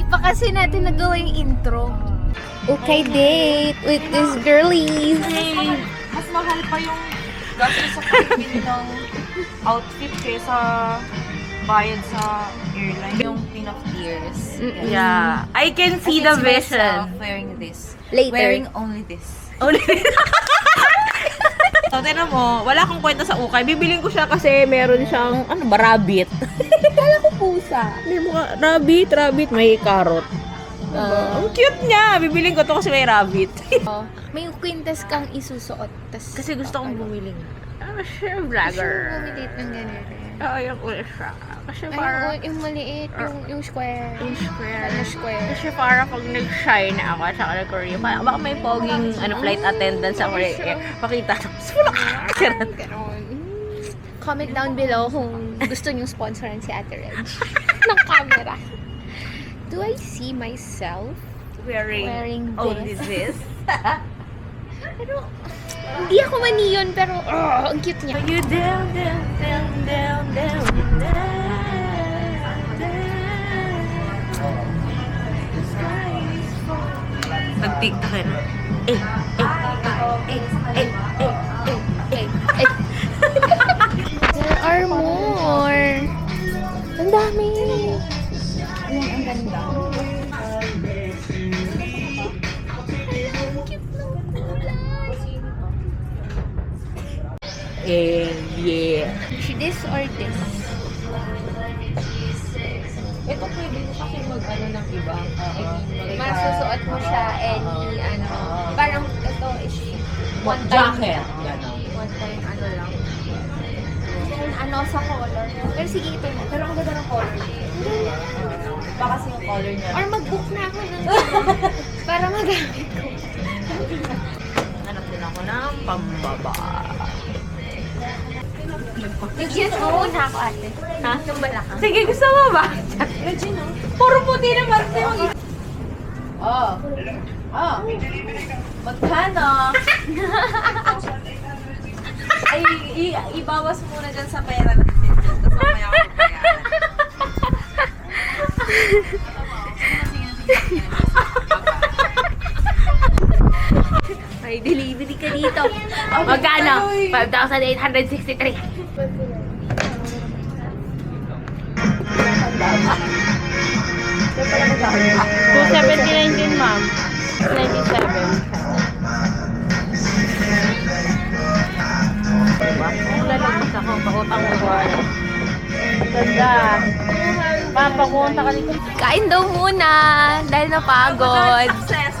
pa kasi natin nagawa yung intro. Okay, date with these girlies. Hey, mas mahal pa yung gastos sa pagbili ng outfit kaysa bayad sa airline. Yung pin of tears. Yeah. I can see the vision. Wearing this. Later. Wearing only this. Only So, tinan mo, wala akong kwenta sa ukay. Bibiling ko siya kasi meron siyang, ano ba, rabbit. Kala ko pusa. Hindi mo rabbit, may carrot. Ang cute niya. Bibiling ko to kasi may rabbit. May kwintas kang isusuot. Kasi gusto kong bumili nga. Siya, Gusto vlogger. mo bumili ng ganun. Oo, yung ulit siya. Kasi Ay, parang, yung maliit, yung square. yung square. Yung square. Kasi parang pag nag-shine ako at saka nag-Korea, baka may poging flight attendant sa Korea. Pakita. Ganon. Comment down below kung gusto nyo sponsoran si Ate Reg ng camera. Do I see myself wearing only this? this. Pero, hindi ako maniyon, pero ang cute niya. You down, down, down, down, down, down. Nag-tiktok ka na. There are more. Ang dami. Ayan, ang ganda. Yeah. This or this? Ito pwede mo kasi mag-ano ng iba. Masusuot mo siya any parang ito is one Jacket. time lang. Ano sa color. Pero sige ito na. Pero ang ganda ng color. Baka kasi yung color niya. Or mag-book na ako ng para magamit ko. Hanap din ako ng pambaba. Bigyan mo muna ako ate. Ha? Yung balakang. Sige, gusto mo ba? Puro puti naman. Oh. Magkano? Ay, ibawas muna dyan sa pera natin. Tapos mamaya ako May delivery ka dito. Magkano? 5,863. $279 din, ma'am. 97. Lalabas ako, pautang mo ba? Ganda. Papakunta ka dito. Kain daw muna dahil napagod. Success.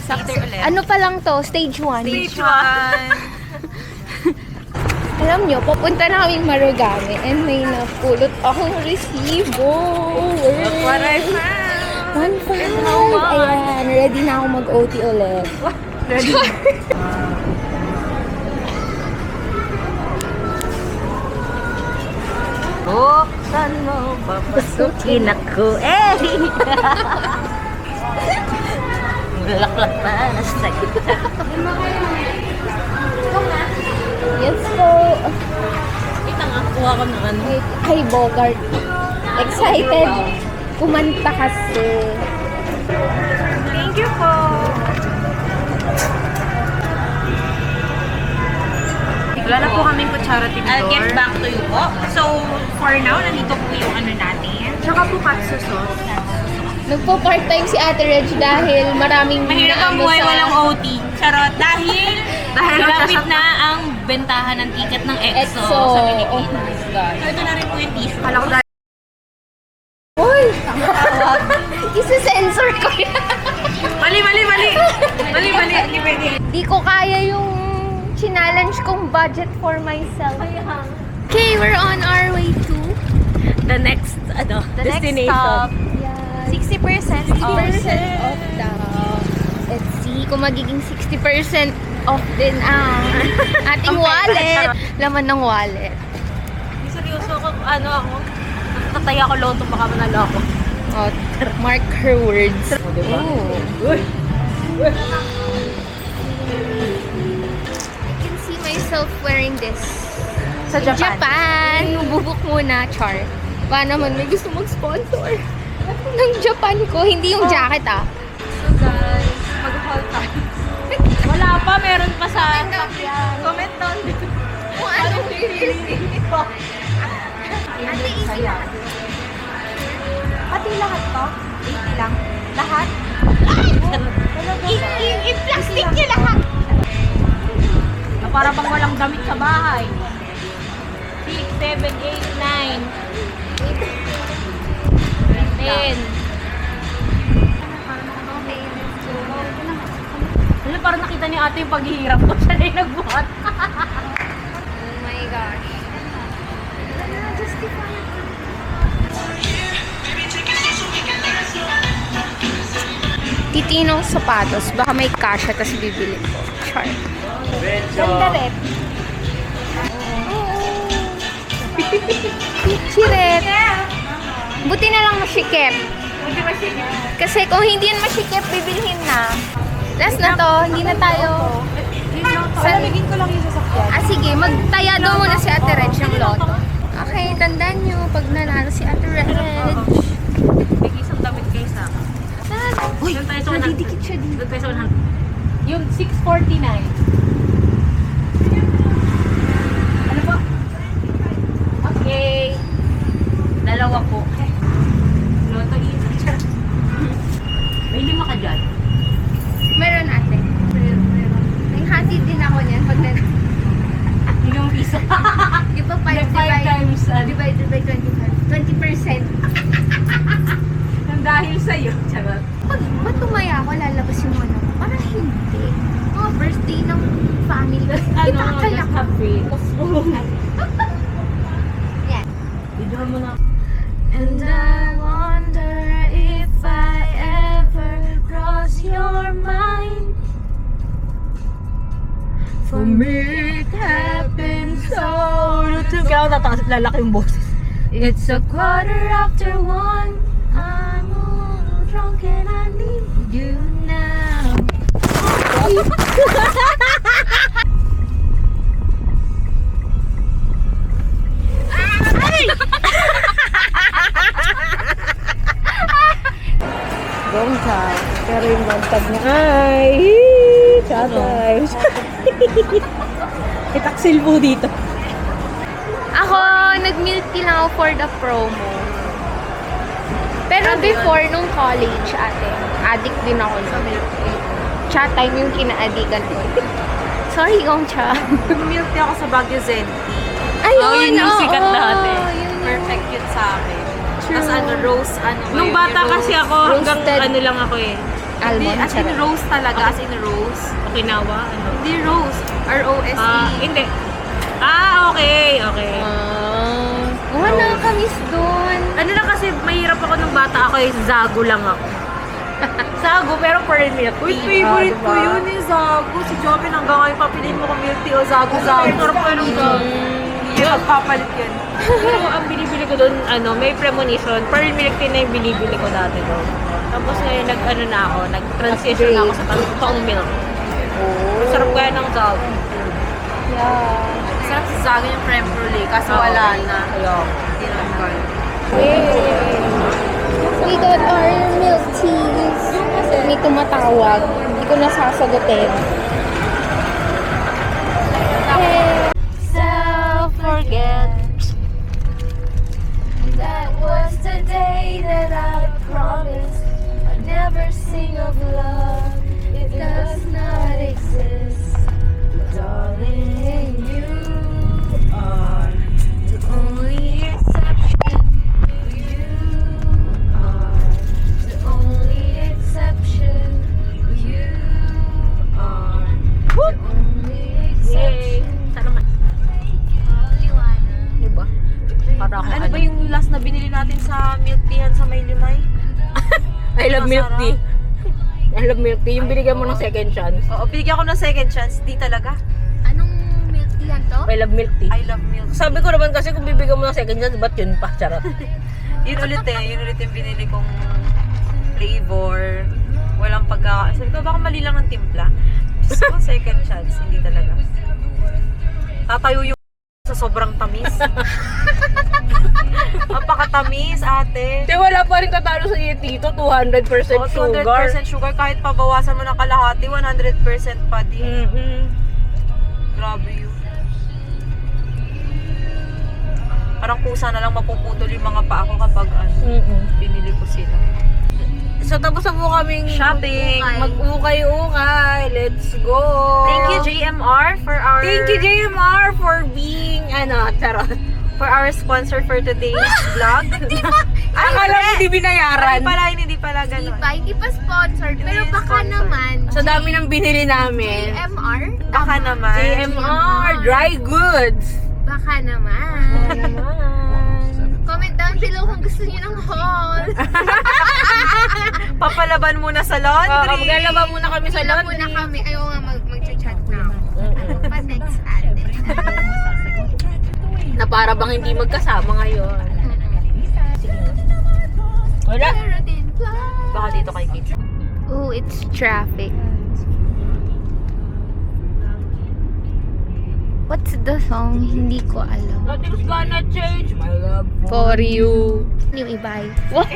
Success ulit. Ano pa lang to? Stage 1. Stage 1. Alam nyo, papunta na kaming Marugame and may napulot akong resibo. Look what I found. 1.5. Ayan, ready na ako mag-OT ulit. Ready? Buksan mo, papasukin ako. Laklak na nasa gitna. Yes po. Ito nga, kuha ko ng ano. Hi, Bogart. Excited. Kumanta kasi. Thank you po. Wala na po kaming kutsara tinidor. I'll get back to you po. So, for now, nandito po yung ano natin. Tsaka po katsu sauce. Nagpo-part-time si Ate Reg dahil maraming Mahirap ang buhay, walang OT. Charot. Dahil lapit na ang bentahan ng ticket ng EXO, EXO. sa Pilipinas. So, ito na rin po yung tissue. Kala ko dahil Uy! Isa-sensor ko yan. Mali. Hindi pwede. Di ko kaya yung challenge kong budget for myself. Okay, we're on our way to The next, destination. next stop. Yeah. 60% off daw. Let's see kung magiging 60% off din ang ating wallet. Laman ng wallet. Seryoso ako, ako, tataya ko loto baka manalo ako. Oh, mark her words. Ooh. I can see myself wearing this. Sa Japan. Japan! Bubuk muna, char. Baka naman may gusto mag-sponsor. ng Japan ko. Hindi yung jacket ah. So guys, mag-haul tayo. Wala pa, meron pa sa sakyan. Comment down dito. Kung anong pipili ko. Ate, easy lang. Pati lahat to? 80 lang? Lahat? I-plastic niyo lahat. Na para bang walang damit sa bahay. 6, 7, 8, 9, 10. Ano, parang nakita ni ate yung paghihirap ko. Siya na yung nagbuhat. Oh my gosh. Justify. Titinong sapatos. Baka may kasha tas bibili ko. Char. Ganda rin. Chiret. Buti na lang masikip. Kasi kung hindi yan masikip, bibilhin na. Last na to, hindi na tayo. Palamigin ko lang yung sasakyan. Ah, sige, magtayado muna si Ate Reg ng loto. Okay, tandaan nyo, pag nanalo si Ate Reg. May isang damit kayo sa akin. Uy, Doon tayo sa nadidikit siya dito. Doon tayo sa 100. Yung 649. Ano po? Okay. Dalawa po. Loto isa. May 5 ka dyan. Meron ate. Meron. May hati din ako niyan pag Yung piso. di ba 5 times, divided by 25. 20%. Nang dahil sa'yo. Charot. Pag tumaya ako, lalabas yung ano. Parang hindi. Mga birthday ng family. Ano, Itakal just ako. have faith. Yan. Video mo na. And I wonder if I ever cross your mind. For me it happened so. Kaya ako lalaki yung boses. It's a 1:15. I'm all drunk and I need you now. Bongka. Pero yung bantag niya, ay, chatay. Itaksil po dito. Ako, nag-milk tea lang ako for the promo. Pero before, nung college, ate, addict din ako sa milk tea. Chat time yung kina-addikan ko. Sorry, Gongcha. Milk tea ako sa Baguio Zen. Ayun, yun yung sikat oo, dati. yun. Perfect yun sa akin. True. As ano, rose, ano ba Nung yun? bata Yung kasi rose. ako, hanggang Roasted. ano lang ako eh. Hindi, Almond, as in charot. rose talaga, as in rose. Okinawa, ano. Hindi rose. R-O-S-E. Hindi. Okay, okay. Oh, nakakamiss doon. Ano lang kasi, mahirap ako nung bata ako eh, Zago lang ako. Zago, pero pearl milk tea. Uy, favorite Ah, ko diba? yun eh, Zago. Si Jobin hanggang ngayon papiliin mo kung milk tea o Zago, Zago. Sarap ko ng Zago. Hindi niya magpapalit yun. Pero ang binibili ko doon, ano, may premonition. Pearl milk tea na yung binibili ko dati doon. Tapos ngayon, nag-transition na ako sa toong milk. Oh. Sarap kaya ng Zago. Yeah. Sarap si Zago yung creme brulee, kaso wala na. Ayun. Hindi naman call. We got our milk teas. May tumatawag. Hindi ko nasasagutin. Self-forget. That was the day that I promised I'd never sing of love. It does not exist. Darling, you are the only exception. You are the only exception. You are the only exception. Sana man. Diba? Para ako Ano ba yung last na binili natin sa milk tea sa may limay? I love milk tea. I love milk tea. Yung binigyan mo ng second chance. Oo, binigyan ko ng second chance. Di talaga. Anong milk tea yan to? I love milk tea. I love milk. Sabi ko naman kasi kung bibigyan mo ng second chance, ba't yun pa? Charot. Yun ulit eh. Yun ulit yung binili kong flavor. Walang pagka... Sabi ko, baka mali lang ng timpla. Diyos ko, second chance. Hindi talaga. Tatayo yung sa sobrang tamis. Napakatamis, ate. Di wala pa rin katalo sa iyo, Tito. 200% Oh, sugar. 200% sugar. Kahit pabawasan mo ng kalahati, 100% pa din. Grabe yun. Parang kusa na lang mapuputol yung mga paa ko kapag binili ko sila. So, tapos na po kaming Shopping. mag-ukay-ukay. Let's go! Thank you, JMR, for our... Thank you, JMR, for being, charot. For our sponsor for today's vlog. Akala mo di binayaran. Hindi pala ganun. Diba? Hindi pa sponsored. Pero Hindi baka sponsored. naman. Sa dami ng binili namin. JMR? Baka naman. JMR, dry goods. Baka naman. Comment down below kung gusto niyo ng haul. Papalaban muna sa laundry. Maglalaba muna kami sa Sila laundry. muna kami. Ayaw nga mag-chat na ako. Pa next ate. Na para bang hindi magkasama ngayon. Wala. Pero din fly. Baka dito kay Kate. Oh, it's traffic. What's the song? Hindi ko alam. Nothing's gonna change my love For you. Yung iba. What?